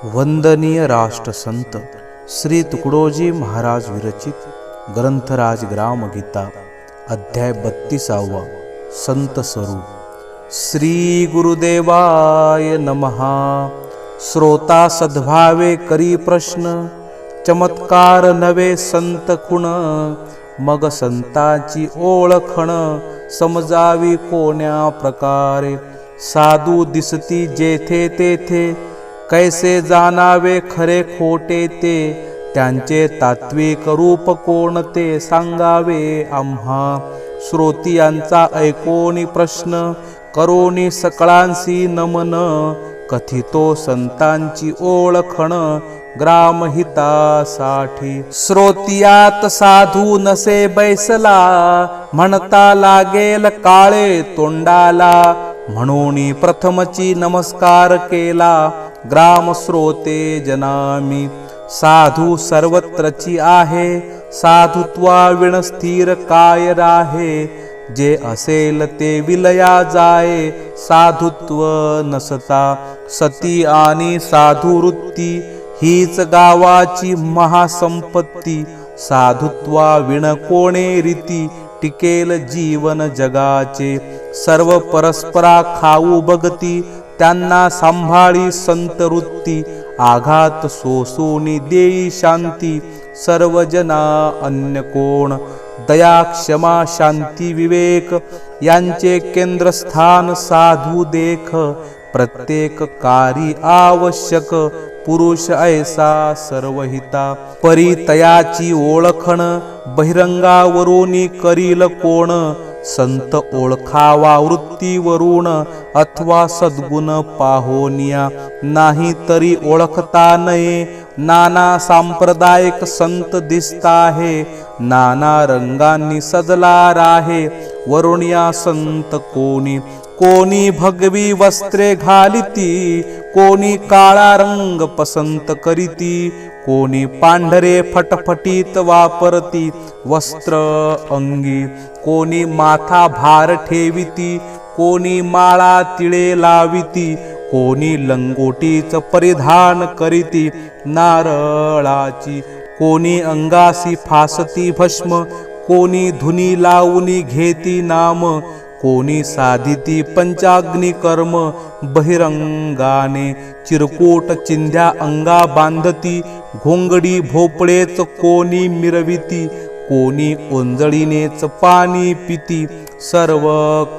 वंदनीय राष्ट्रसंत श्री तुकडोजी महाराज विरचित ग्रंथराज ग्रामगीता अध्याय 32 संत स्वरूप। श्री गुरुदेवाय नमः। श्रोता सद्भावे करी प्रश्न, चमत्कार नवे संत खुण। मग संतांची ओळखण, समजावी कोण्या प्रकारे। साधू दिसती जेथे तेथे, कैसे जाणावे खरे खोटे ते। त्यांचे तात्विक रूप कोणते, सांगावे आम्हा। श्रोतियांचा ऐकोनी प्रश्न, करोनी सकळांसी नमन। कथितो संतांची ओळखण, ग्रामहितासाठी। श्रोतियात साधू नसे बैसला, म्हणता लागेल काळे तोंडाला। म्हणून प्रथमची नमस्कार केला, ग्राम श्रोते जनामी। साधू सर्वत्रची आहे, साधुत्वा विण स्थिर काय राहे। जे असेल ते विलया जाये, साधुत्व नसता। सती आणि साधुवृत्ती, हीच गावाची महासंपत्ती। साधुत्वा विण कोणे रीती, टिकेल जीवन जगाचे। सर्व परस्परा खाऊ बघती, त्यांना सांभाळी संत वृत्ती। आघात सोसूनी देई शांती, सर्व जना अन्य कोण। दया क्षमा शांती विवेक, यांचे केंद्रस्थान साधू देख। प्रत्येक कार्य आवश्यक, पुरुष ऐसा सर्वहिता। परितयाची ओळखण, बहिरंगावरून करील कोण। संत ओळखावा वृत्तीवरून, अथवा सद्गुण पाहोनिया। नाही तरी ओळखता नये, नाना सांप्रदायिक संत दिसता आहे। नाना रंगांनी सजला राहे, वरुणिया संत कोणी। कोणी भगवी वस्त्रे घालिती, कोणी काळा रंग पसंत करीती। कोणी पांढरे फटफटीत वापरती, वस्त्र अंगी। कोणी माथा भार ठेविती, कोणी माळा तिळे लाविती। कोणी लंगोटीच परिधान करीती, नारळाची। कोणी अंगासी फासती भस्म, कोणी धुनी लावूनी घेती नाम। कोणी साधिती पंचाग्नी कर्म, बहिरंगाने। चिरकोट चिंध्या अंगा बांधती, घोंगडी भोपळेच कोणी मिरविती। कोणी ओंजळीनेच पाणी पिती, सर्व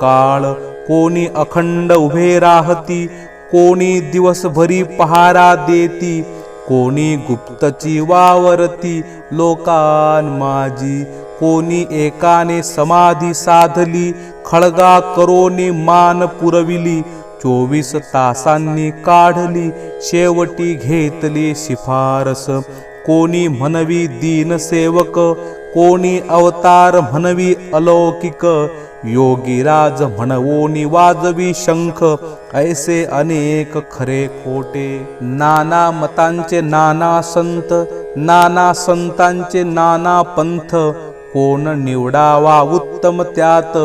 काळ। कोणी अखंड उभे राहती, कोणी दिवसभरी पहारा देती। कोणी गुप्तची वावरती, लोकांमाजी। कोणी एकाने समाधी साधली, खळगा करोनी मान पुरविली। 24 तासांनी काढली, शेवटी घेतली शिफारस। कोणी म्हणवी दीनसेवक, कोणी अवतार म्हणवी अलौकिक। योगीराज म्हणवोनी वाजवी शंख, ऐसे अनेक खरे खोटे। नाना मतांचे नाना संत, नाना संतांचे नाना पंथ। कोण निवडावा उत्तम त्यात,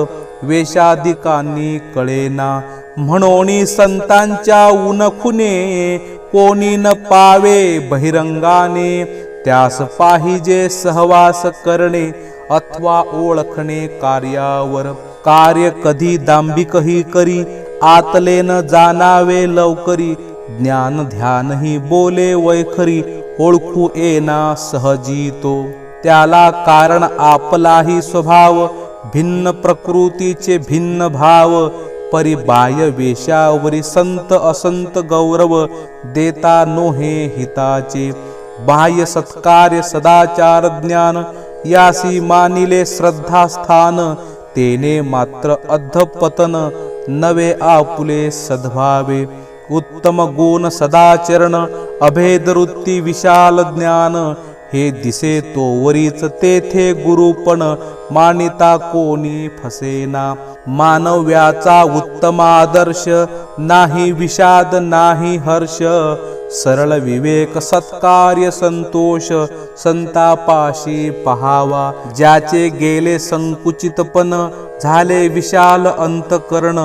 वेशाधिकांनी कळेना। म्हणून संतांच्या उनखुने, कोणी न पावे बहिरंगाने। त्यास पाहिजे सहवास करणे, अथवा ओळखणे कार्यावर। कार्य कधी दांभिकही करी, आतले न जाणावे लवकरी। ज्ञान ध्यानही बोले वैखरी, ओळखू येना सहजी तो। त्याला कारण आपलाही स्वभाव, भिन्न प्रकृतीचे भिन्न भाव। परिबाह्य वेशावरी संत असंत गौरव, देता नोहे हिताचे। बाह्य सत्कार्य सदाचार ज्ञान, यासी मानिले श्रद्धास्थान। तेने मात्र अधपतन, नवे आपुले सद्भावे। उत्तम गुण सदाचरण, अभेद वृत्ती विशाल ज्ञान। हे दिसे तोवरीच तेथे गुरुपण, मानिता कोणी फसेना। मानव्याचा उत्तम आदर्श, नाही विषाद नाही हर्ष। सरळ विवेक सत्कार्य संतोष, संतापाशी पहावा। ज्याचे गेले संकुचितपण, झाले विशाल अंतकरण।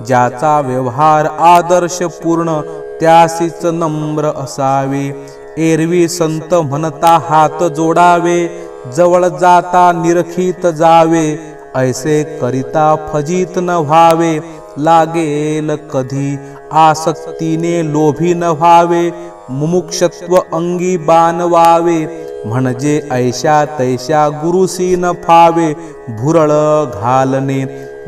ज्याचा व्यवहार आदर्श पूर्ण, त्यासीच नम्र असावे. एरवी संत म्हणता हात जोडावे, जवळ जाता निरखीत जावे. ऐसे करिता फजित न व्हावे, लागेल कधी आसक्तीने लोभी न व्हावे. मुमुक्षत्व अंगी बाणवावे, म्हणजे ऐशा तैशा गुरुसी न फावे. भुरळ घालणे,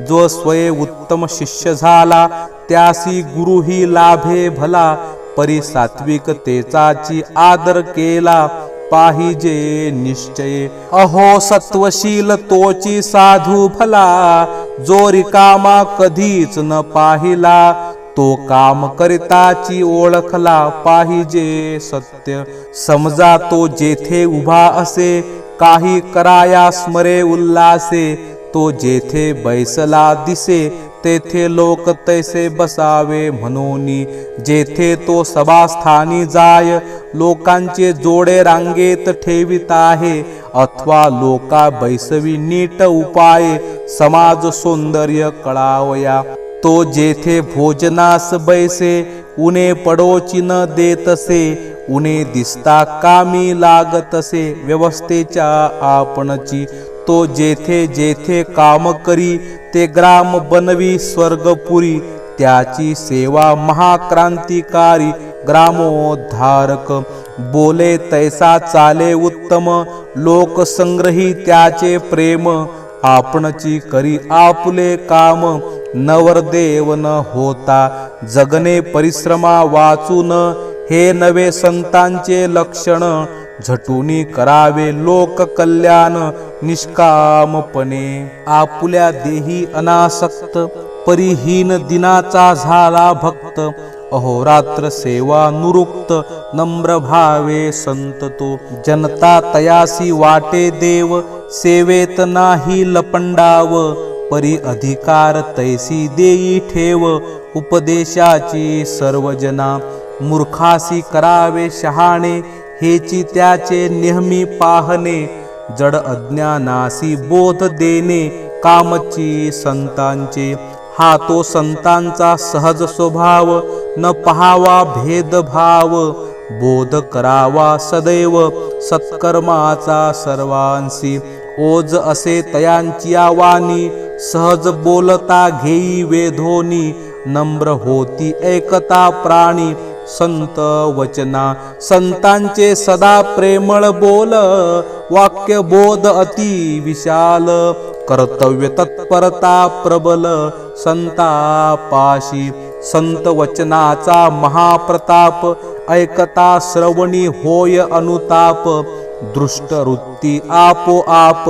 जो स्वये उत्तम शिष्य झाला, त्यासी गुरुही लाभे भला. परी सात्विकतेचाची आदर केला, पाहिजे निश्चय. अहो सत्वशील तोची साधू भला, जो रिकामा कधीच न पाहिला. तो काम करिताची ओळखला, पाहिजे सत्य. समजा तो जेथे उभा असे, काही कराया स्मरे उल्लासे. तो जेथे बैसला दिसे, तेथे लोक तैसे बसावे म्हणूनी. जेथे तो सभास्थानी जाय, लोकांचे जोडे रांगेत ठेवित आहे. अथवा लोका बैसवी नीट उपाय, समाज सौंदर्य कळावया. तो जेथे भोजनास बैसे, उणे पडोची न देतसे. उणे दिसता कामी लागतसे, व्यवस्थेच्या आपणची. तो जेथे जेथे काम करी, ते ग्राम बनवी स्वर्गपुरी. त्याची सेवा महाक्रांतिकारी, ग्रामोद्धारक. बोले तैसा चाले उत्तम, लोकसंग्रही त्याचे प्रेम. आपणची करी आपुले काम, नवरदेव न होता जगणे परिश्रमा वाचून. हे नवे संतांचे लक्षण, झटूनी करावे लोक कल्याण निष्कामपणे. आपुल्या देही अनासक्त, परिहीन दिनाचा झाला भक्त. अहोरात्र सेवा नुरुक्त, नम्र भावे संत तो. जनता तयासी वाटे देव, सेवेत नाही लपंडाव. परी अधिकार तैसी देई ठेव, उपदेशाची सर्वजना. मूर्खासी करावे शहाणे, हेची त्याचे नेहमी पाहणे. जड अज्ञानासी बोध देणे, कामची संतांचे. हा तो संतांचा सहज स्वभाव, न पहावा भेदभाव. बोध करावा सदैव, सत्कर्माचा सर्वांसी. ओज असे तयांची वाणी, सहज बोलता घेई वेधोनी. नम्र होती ऐकता प्राणी, संत वचना. संतांचे सदा प्रेमळ बोल, वाक्य बोध अति विशाल. कर्तव्य तत्परता प्रबल, संतापाशी. संत वचनाचा महाप्रताप, ऐकता श्रवणी होय अनुताप. दृष्ट वृत्ती आपोआप,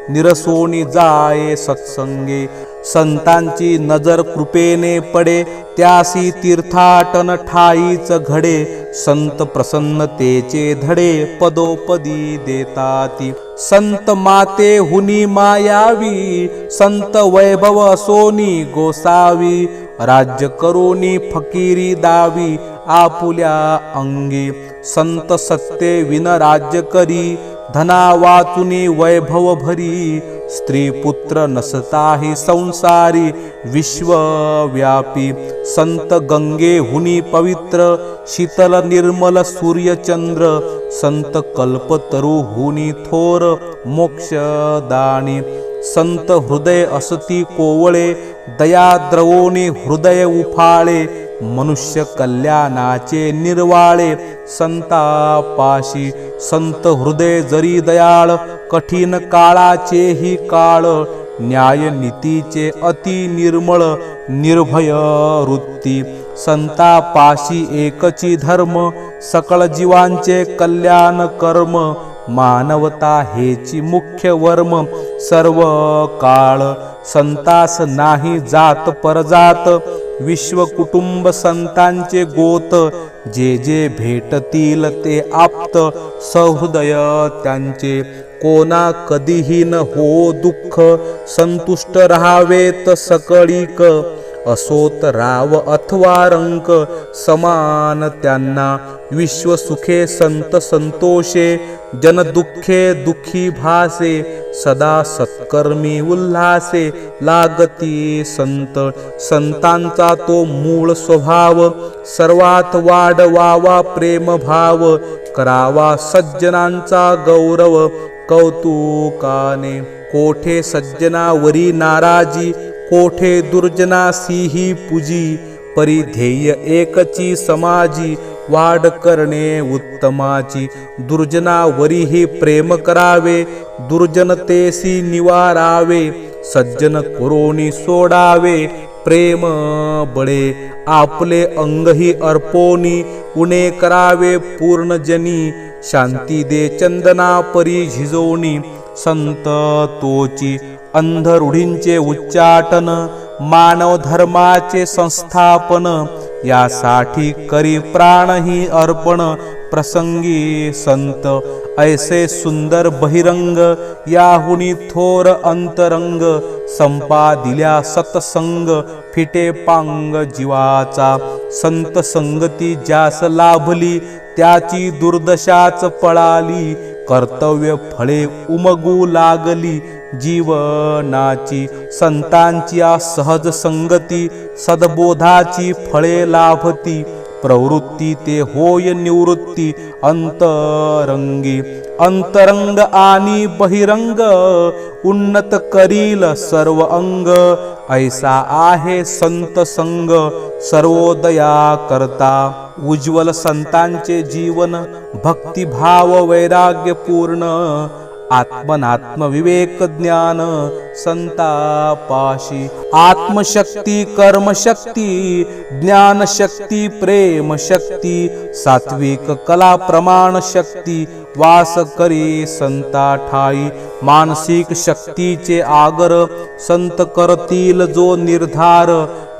निरसोनी जाये सत्संगे. संतांची नजर कृपेने पडे, त्यासी तीर्थाटन ठाईच घडे. संत प्रसन्नतेचे धडे, पदोपदी देताती. संत माते हुनी मायावी, संत वैभव असोनी गोसावी. राज्य करोनी फकीरी दावी, आपुल्या अंगी. संत सत्ते विन राज्य करी, धना वाचुनी वैभव भरी. स्त्री पुत्र नसताही संसारी, विश्वव्यापी. संत गंगे हुनी पवित्र, शीतल निर्मल सूर्यचंद्र. संत कल्पतरू हुनी थोर, मोक्षदानी. संत हृदय असती कोवळे, दया द्रवोनी हृदय उफाळे. मनुष्य कल्याणाचे निर्वाळे, संतापाशी. संत हृदय जरी दयाळ, कठीण काळाचेही काळ. न्याय नीतीचे अति निर्मळ, निर्भय वृत्ती. संतापाशी एकची धर्म, सकळ जीवांचे कल्याण कर्म. मानवता हेची मुख्य वर्म, सर्व काळ. संतास नाही जात परजात, विश्व कुटुंब संतांचे गोत. जे जे भेटतील ते आप्त, सहृदय त्यांचे. कोणा कधीही न हो दुःख, संतुष्ट राहावेत सकळीक. असोत राव अथवा रंक समान त्यांना विश्व सुखे संत संतोषे जन दुःखे दुःखी भासे सदा सत्कर्मी उल्हासे लागती संत संतांचा तो मूळ स्वभाव सर्वात वाढवावा प्रेम भाव करावा सज्जनांचा गौरव कौतुकाने कोठे सज्जनावरी नाराजी कोठे दुर्जनासीही पूजी परिध्येय एकची समाजी वाढ करणे उत्तमाची दुर्जनावरी हे प्रेम करावे दुर्जनतेसी निवारावे सज्जन करोनी सोडावे प्रेम बळे आपले अंगही अर्पोनी उणे करावे पूर्णजनी शांती दे चंदना परी झिजवणी संत तोची अंधरूढींचे उच्चाटन मानव धर्माचे संस्थापन यासाठी करी प्राणही अर्पण प्रसंगी संत ऐसे सुंदर बहिरंग याहुनी थोर अंतरंग संपादिल्या सतसंग फिटे पांग जीवाचा संत संगती ज्यास लाभली त्याची दुर्दशाच पळाली कर्तव्य फळे उमगू लागली जीवनाची संतांची सहज संगती सद्बोधाची फळे लाभती प्रवृत्ती ते होय निवृत्ती अंतरंगी अंतरंग आणि बहिरंग उन्नत करील सर्व अंग ऐसा आहे संत संग सर्वोदया करता उज्ज्वल संतांचे जीवन भक्तिभाव वैराग्य पूर्ण आत्मनात्म विवेक ज्ञान संतापाशी आत्मशक्ती कर्मशक्ती ज्ञानशक्ती प्रेम शक्ती सात्विक कला प्रमाण शक्ती वास करी संता ठाई मानसिक शक्तीचे आगर संत करतील जो निर्धार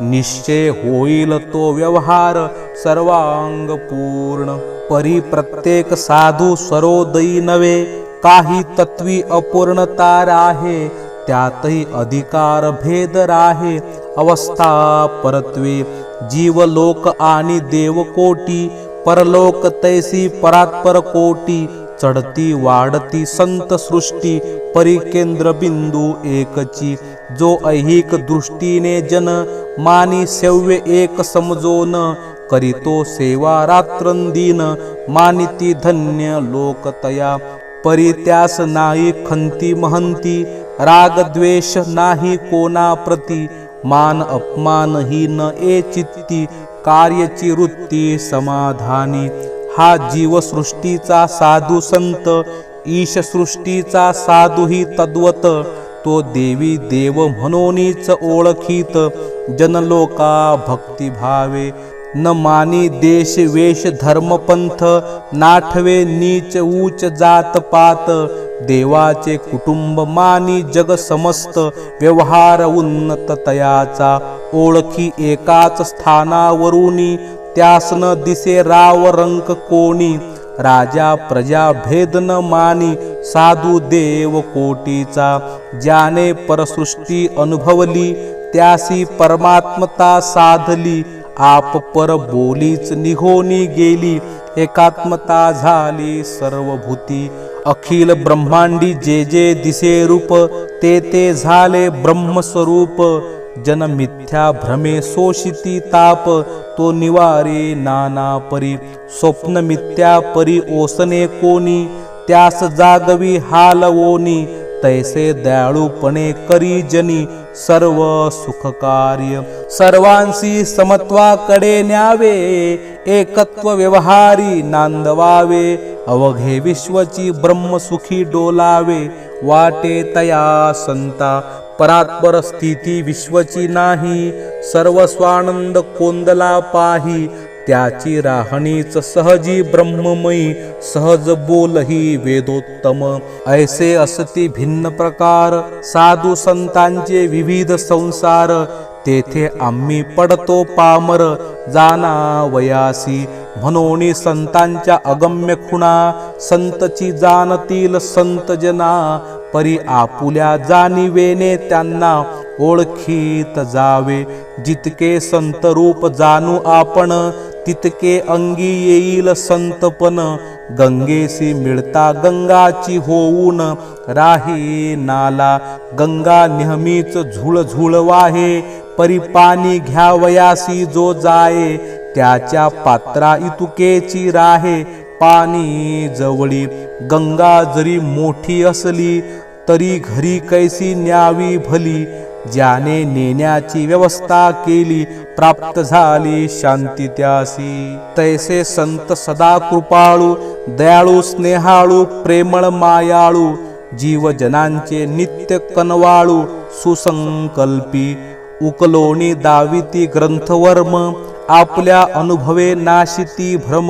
निश्चय होईल तो व्यवहार सर्वांग पूर्ण परी प्रत्येक साधू सरोदयी नव्हे काही तत्वी अपूर्णता राहे त्यातही अधिकार भेद राहे अवस्था परत्वे जीव लोक आणि देवकोटी परलोक तैसी परात्पर कोटी चढती वाढती संत सृष्टी परिकेंद्र बिंदू एकची जो ऐहिक दृष्टीने जन मानी सेव्य एक समजोन करीतो सेवा रात्रंदिन मानिती धन्य लोकतया परित्यास नाही खंती महंती राग द्वेष नाही कोणा प्रती मान अपमान ही न ए चित्ती कार्यची वृत्ती समाधानी हा जीवसृष्टीचा साधू संत ईश सृष्टीचा साधू ही तद्वत तो देवी देव म्हणूनच ओळखीत जनलोका भक्तिभावे न मानी देश वेश धर्म पंथ नाठवे नीच ऊच जात पात देवाचे कुटुंब मानी जग समस्त व्यवहार उन्नत तयाचा ओळखी एकाच स्थानावरूनी त्यास न दिसे राव रंक कोणी राजा प्रजा भेद न मानी साधू देव कोटीचा ज्याने परसृष्टी अनुभवली त्यासी परमात्मता साधली आप पर बोलीच निघोनी गेली एकात्मता झाली सर्वभूती अखिल ब्रह्मांडी जे जे दिसे रूप ते ते झाले ब्रह्मस्वरूप जन मिथ्या भ्रमे शोषिती ताप तो निवारे नाना परी स्वप्न मिथ्या परी ओसने कोणी त्यास जागवी हालवोनी तैसे दयाळूपणे करी जनी सर्व सुखकार्य सर्वांशी समत्वाकडे न्यावे एकत्व व्यवहारी नांदवावे अवघे विश्वची ब्रह्मसुखी डोलावे वाटे तया संता परात्पर स्थिती विश्वची नाही सर्व स्वानंद कोंदला पाही त्याची राहणीच सहजी ब्रह्ममयी सहज बोलही वेदोत्तम ऐसे असती भिन्न प्रकार साधू संतांचे विविध संसार तेथे आम्ही पडतो पामर जाना वयासी म्हणून संतांच्या अगम्य खुणा संतची जाणतील संत जना परी आपुल्या जाणीवेने त्यांना ओळखीत जावे जितके संत रूप जाणू आपण तितके अंगी येईल संतपण गंगेसी मिळता गंगाची होऊन राही नाला गंगा नेहमीच झुळझुळ वाहे परी पाणी घ्यावयासी जो जाये त्याच्या पात्रा इतुकेची राहे पाणी जवळी गंगा जरी मोठी असली तरी घरी कैसी न्यावी भली ज्याने नेण्याची व्यवस्था केली प्राप्त झाली शांती त्यासी तैसे संत सदा कृपाळू दयाळू स्नेहाळू प्रेमळ मायाळू जीवजनांचे नित्य कनवाळू सुसंकल्पी उकलोणी दाविती ग्रंथवर्म आपल्या अनुभवे नाशिती भ्रम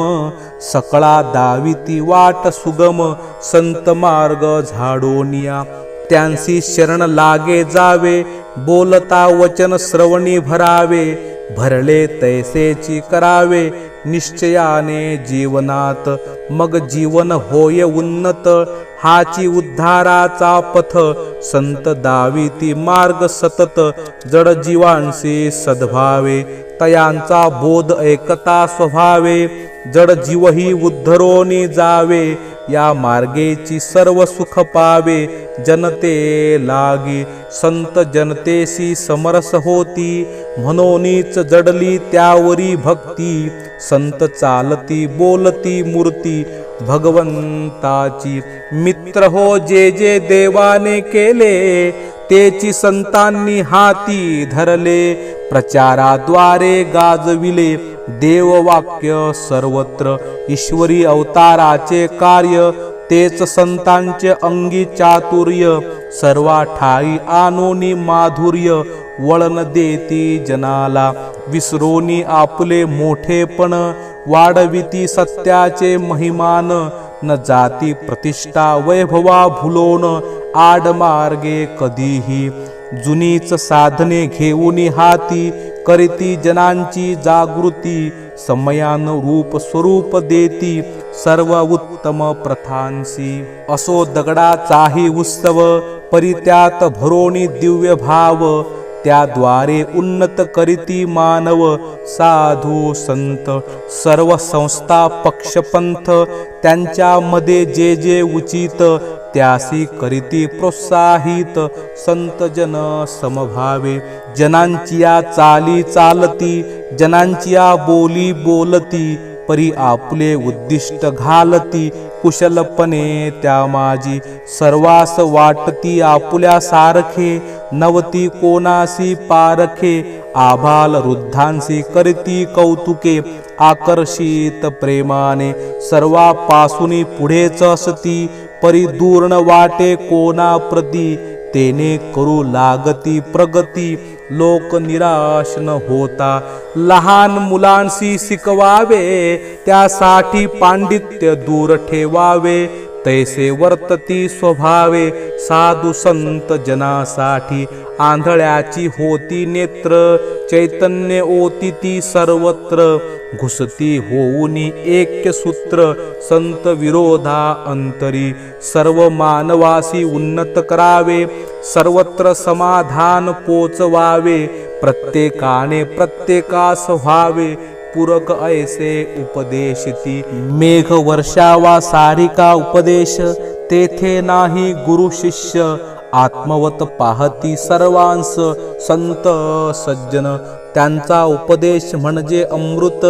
सकळा दाविती वाट सुगम संत मार्ग झाडोनिया त्यांसी शरण लागे जावे बोलता वचन श्रवणी भरावे भरले तैसेची करावे निश्चयाने जीवनात मग जीवन होय उन्नत हाची उद्धाराचा पथ संत दाविती मार्ग सतत जड जीवांशी सद्भावे तयांचा बोध ऐकता स्वभावे जड जीवही उद्धरोनी जावे या मार्गेची सर्व सुख पावे जनते लागी संत जनतेशी समरस होती म्हणूनच जडली त्यावरी भक्ती संत चालती बोलती मूर्ती भगवंताची मित्र हो जे जे देवाने केले तेची संतांनी हाती धरले प्रचाराद्वारे गाजविले देववाक्य सर्वत्र ईश्वरी अवताराचे कार्य तेच संतांचे अंगी चातुर्य सर्वा ठाई आनोनी माधुर्य वळण देती जनाला विसरोनी आपले मोठेपण वाढविती सत्याचे महिमान न जाती प्रतिष्ठा वैभवा भुलोन आडमार्गे कधीही जुनीच साधने घेऊन हाती करीती जनांची जागृती समयानुरूप स्वरूप देती सर्व उत्तम प्रथांसी असो दगडाचाही उत्सव परित्यात भरोणी दिव्य भाव त्याद्वारे उन्नत करीती मानव साधू संत सर्व संस्था पक्षपंथ त्यांच्यामध्ये जे जे उचित त्यासी करीती प्रोत्साहित संत जन समभावे जनांचिया चाली चालती जनांचिया बोली बोलती परी आपले उद्दिष्ट घालती कुशलपणे त्या माझी सर्वास वाटती आपुल्या सारखे नवती कोणासी पारखे आभाल वृद्धांसी करीती कौतुके आकर्षित प्रेमाने सर्वापासून पुढेच असती परी दूर न वाटे कोणा प्रती तेने करू लागती प्रगती लोक निराश न होता लहान मुलांशी शिकवावे त्यासाठी पांडित्य दूर ठेवावे तैसे वर्तती स्वभावे साधू संत जनासाठी आंधळ्याची होती नेत्र चैतन्य ओती ती सर्वत्र घुसती होऊनी ऐक्य सूत्र संत विरोधा अंतरी सर्व मानवासी उन्नत करावे सर्वत्र समाधान पोचवावे प्रत्येकाने प्रत्येकास व्हावे पूरक ऐसे उपदेशती मेघ वर्षावा सारिका उपदेश तेथे नाही गुरु शिष्य आत्मवत पाहती सर्वांस संत सज्जन त्यांचा उपदेश म्हणजे अमृत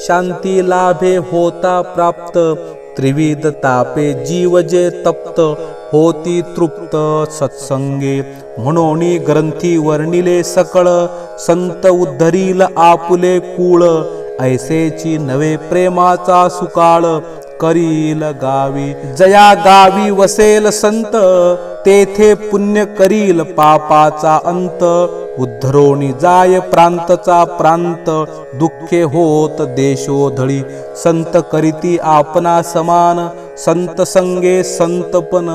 शांती लाभे होता प्राप्त त्रिविध तापे जीव जे तप्त होती तृप्त सत्संगे म्हणून ग्रंथी वर्णिले सकळ संत उद्धरील आपुले कुळ ऐसेची नवे प्रेमाचा सुकाळ करील गावी जया गावी वसेल संत तेथे पुण्य करील पापाचा अंत उद्धरोणी जाय प्रांतचा प्रांत दुःखे होत देशोधळी संत करीती आपणा समान संत संगे संतपन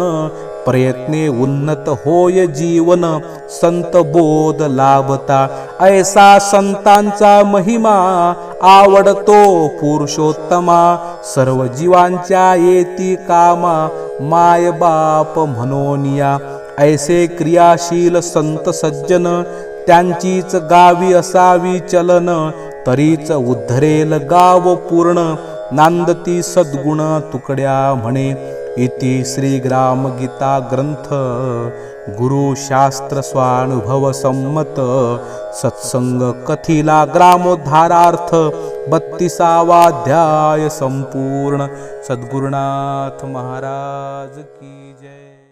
प्रयत्ने उन्नत होय जीवन संत बोध लाभता ऐसा संतांचा महिमा आवडतो पुरुषोत्तमा सर्व जीवांच्या येती कामा माय बाप म्हणोनिया ऐसे क्रियाशील संत सज्जन त्यांचीच गावी असावी चलन तरीच उद्धरेल गाव पूर्ण नांदती सद्गुण तुकड्या म्हणे इति श्री ग्राम गीता ग्रंथ गुरु शास्त्र स्वानुभव संमत सत्संग कथिला ग्रामोद्धारार्थ 32वा अध्याय संपूर्ण। सद्गुरुनाथ महाराज की जय।